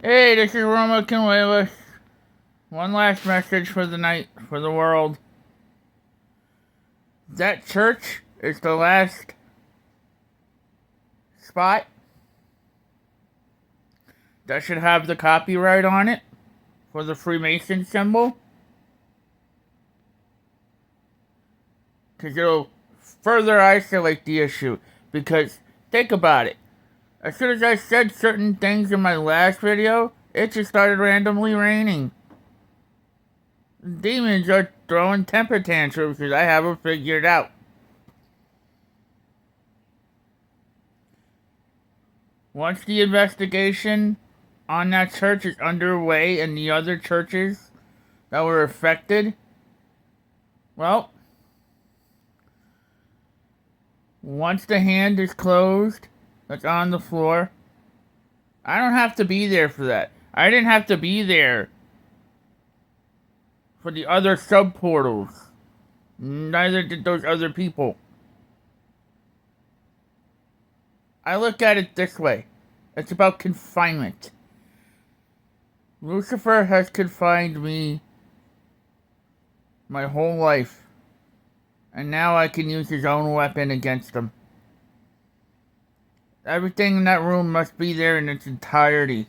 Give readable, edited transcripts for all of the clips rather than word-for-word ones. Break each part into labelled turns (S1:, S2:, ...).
S1: Hey, this is Roma Kinuelis. One last message for the night, for the world. That church is the last spot that should have the copyright on it for the Freemason symbol. Because it'll further isolate the issue. Because, think about it. As soon as I said certain things in my last video, it just started randomly raining. Demons are throwing temper tantrums because I have it figured out. Once the investigation on that church is underway and the other churches that were affected, well, once the hand is closed that's on the floor, I don't have to be there for that. I didn't have to be there for the other subportals. Neither did those other people. I look at it this way. It's about confinement. Lucifer has confined me my whole life. And now I can use his own weapon against him. Everything in that room must be there in its entirety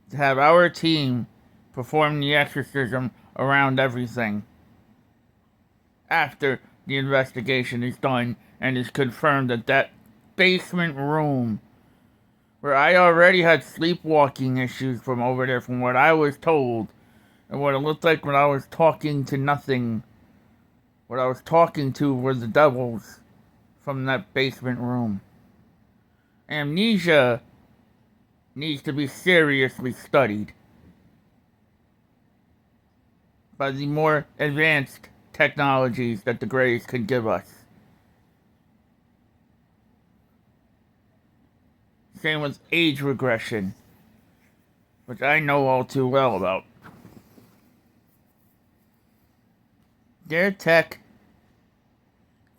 S1: to have our team perform the exorcism around everything. After the investigation is done and it's confirmed that that basement room, where I already had sleepwalking issues from over there from what I was told, and what it looked like when I was talking to nothing, what I was talking to were the devils from that basement room. Amnesia needs to be seriously studied by the more advanced technologies that the Greys could give us. Same with age regression, which I know all too well about. Their tech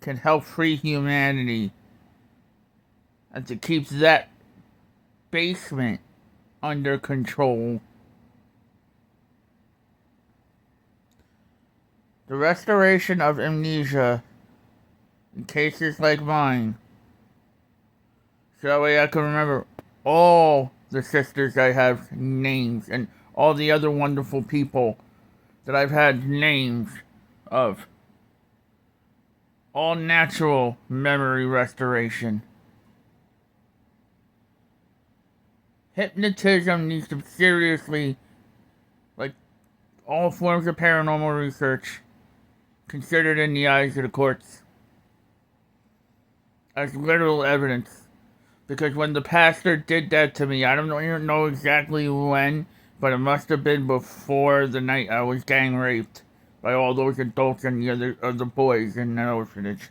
S1: can help free humanity as it keeps that basement under control. The restoration of amnesia in cases like mine, so that way I can remember all the sisters I have names and all the other wonderful people that I've had names of. All natural memory restoration. Hypnotism needs to seriously, like all forms of paranormal research, considered in the eyes of the courts as literal evidence. Because when the pastor did that to me, I don't even know exactly when, but it must have been before the night I was gang raped by all those adults and the other boys in that orphanage.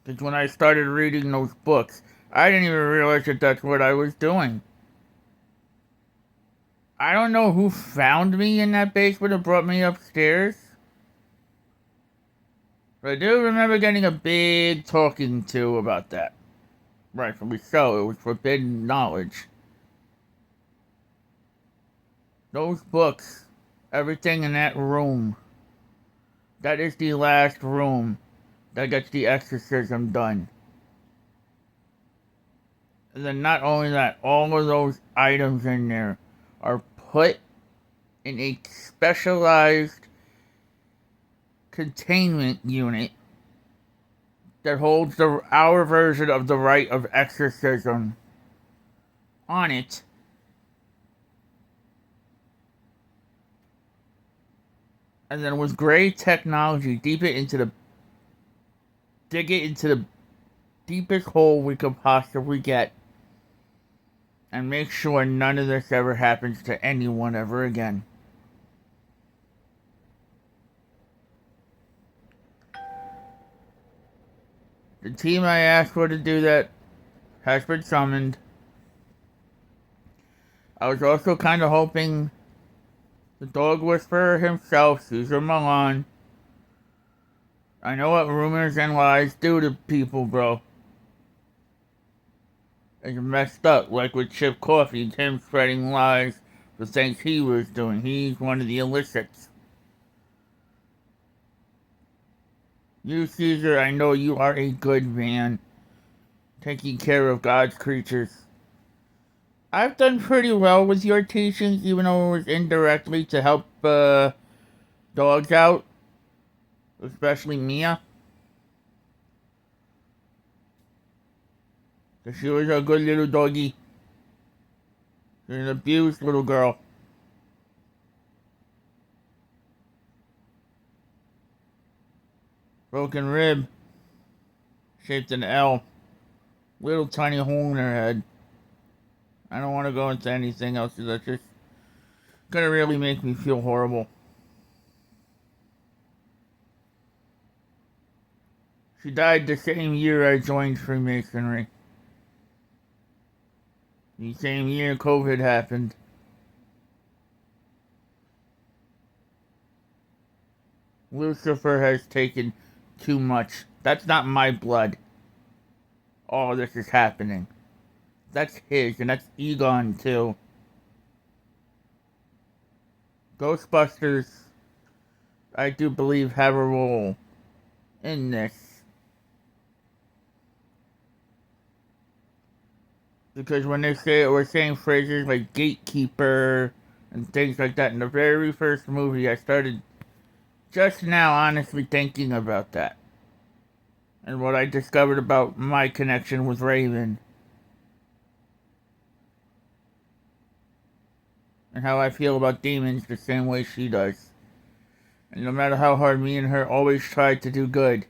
S1: Because when I started reading those books, I didn't even realize that that's what I was doing. I don't know who found me in that basement and brought me upstairs. But I do remember getting a big talking to about that. Rightfully so, it was forbidden knowledge. Those books, everything in that room, that is the last room that gets the exorcism done. And then not only that, all of those items in there are put in a specialized containment unit that holds our version of the rite of exorcism on it. And then with great technology, dig it into the deepest hole we could possibly get. And make sure none of this ever happens to anyone ever again. The team I asked for to do that has been summoned. I was also kind of hoping the dog whisperer himself, Caesar Milan. I know what rumors and lies do to people, bro. is messed up, like with Chip Coffey, him spreading lies for things he was doing. He's one of the illicits. You, Caesar, I know you are a good man, taking care of God's creatures. I've done pretty well with your teachings, even though it was indirectly to help dogs out, especially Mia. Because she was a good little doggy. She's an abused little girl. Broken rib, shaped an L. Little tiny hole in her head. I don't want to go into anything else because that's just gonna really make me feel horrible. She died the same year I joined Freemasonry. The same year COVID happened. Lucifer has taken too much. That's not my blood. All this is happening. That's his, and that's Egon too. Ghostbusters, I do believe, have a role in this. Because when they say it, we're saying phrases like gatekeeper and things like that. In the very first movie, I started just now honestly thinking about that. And what I discovered about my connection with Raven. And how I feel about demons the same way she does. And no matter how hard me and her always tried to do good,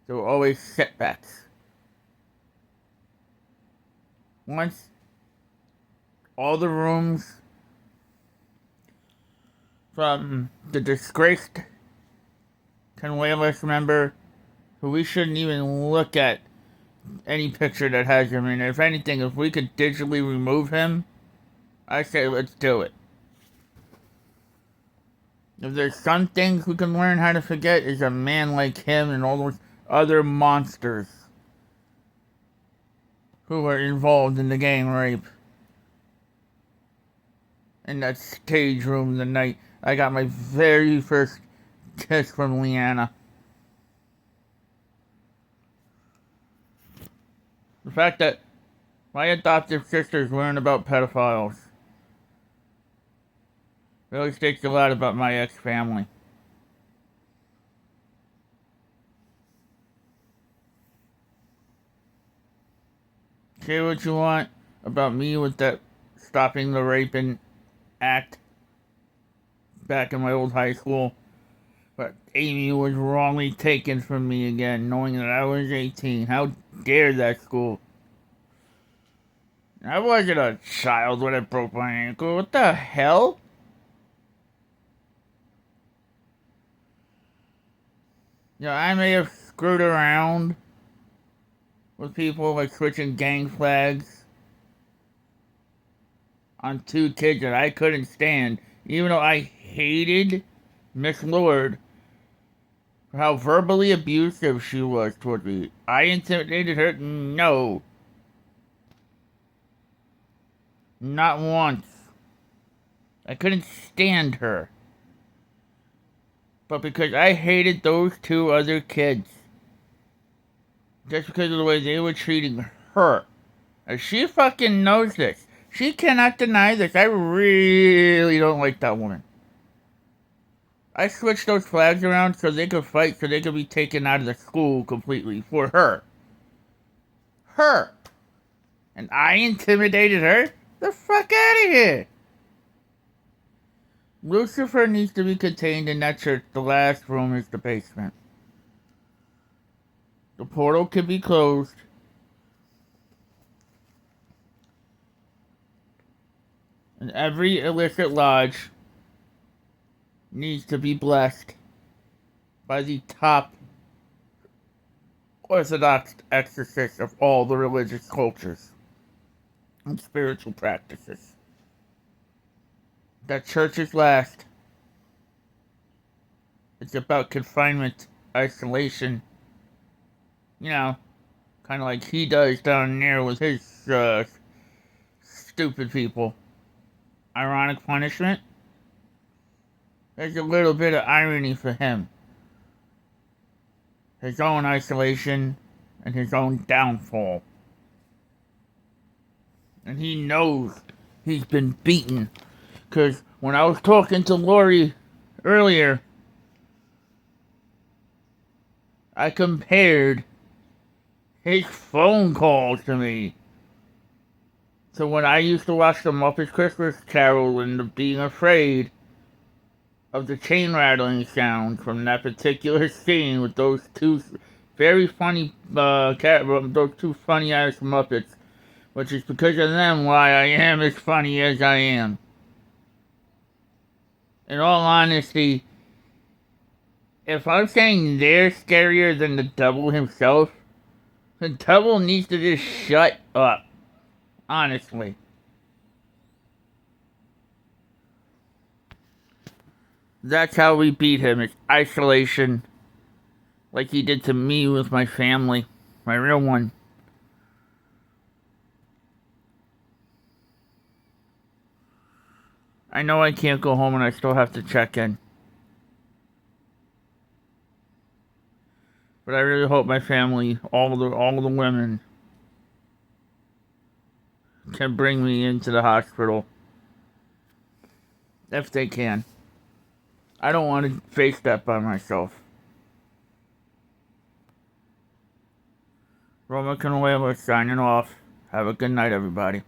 S1: there were always setbacks. Once all the rooms from the disgraced Conwayless member, who we shouldn't even look at any picture that has him in it. If anything, if we could digitally remove him, I say let's do it. If there's some things we can learn how to forget, is a man like him and all those other monsters who are involved in the gang rape. In that stage room the night I got my very first kiss from Leanna. The fact that my adoptive sisters learn about pedophiles really states a lot about my ex-family. Say what you want about me with that stopping the raping act back in my old high school, but Amy was wrongly taken from me again, knowing that I was 18. How dare that school? I wasn't a child when I broke my ankle. What the hell? Yeah, I may have screwed around with people like switching gang flags on two kids that I couldn't stand, even though I hated Miss Lord for how verbally abusive she was toward me. I intimidated her? No. Not once. I couldn't stand her. But because I hated those two other kids, just because of the way they were treating her, and she fucking knows this. She cannot deny this. I really don't like that woman. I switched those flags around so they could fight, so they could be taken out of the school completely for her. Her. And I intimidated her? The fuck out of here. Lucifer needs to be contained in that church. The last room is the basement. The portal can be closed. And every illicit lodge needs to be blessed by the top orthodox exorcist of all the religious cultures and spiritual practices. That church is last. It's about confinement, isolation, kind kind of like he does down there with his stupid people. Ironic punishment? There's a little bit of irony for him. His own isolation and his own downfall. And he knows he's been beaten. Because when I was talking to Lori earlier, I compared his phone calls to me to when I used to watch the Muppet Christmas Carol and being afraid of the chain rattling sound from that particular scene with those two very funny, those two funny ass Muppets, which is because of them why I am as funny as I am. In all honesty, if I'm saying they're scarier than the devil himself, the devil needs to just shut up. Honestly. That's how we beat him. It's isolation. Like he did to me with my family. My real one. I know I can't go home and I still have to check in. But I really hope my family, all the women, can bring me into the hospital. If they can. I don't want to face that by myself. Roma Canueva signing off. Have a good night, everybody.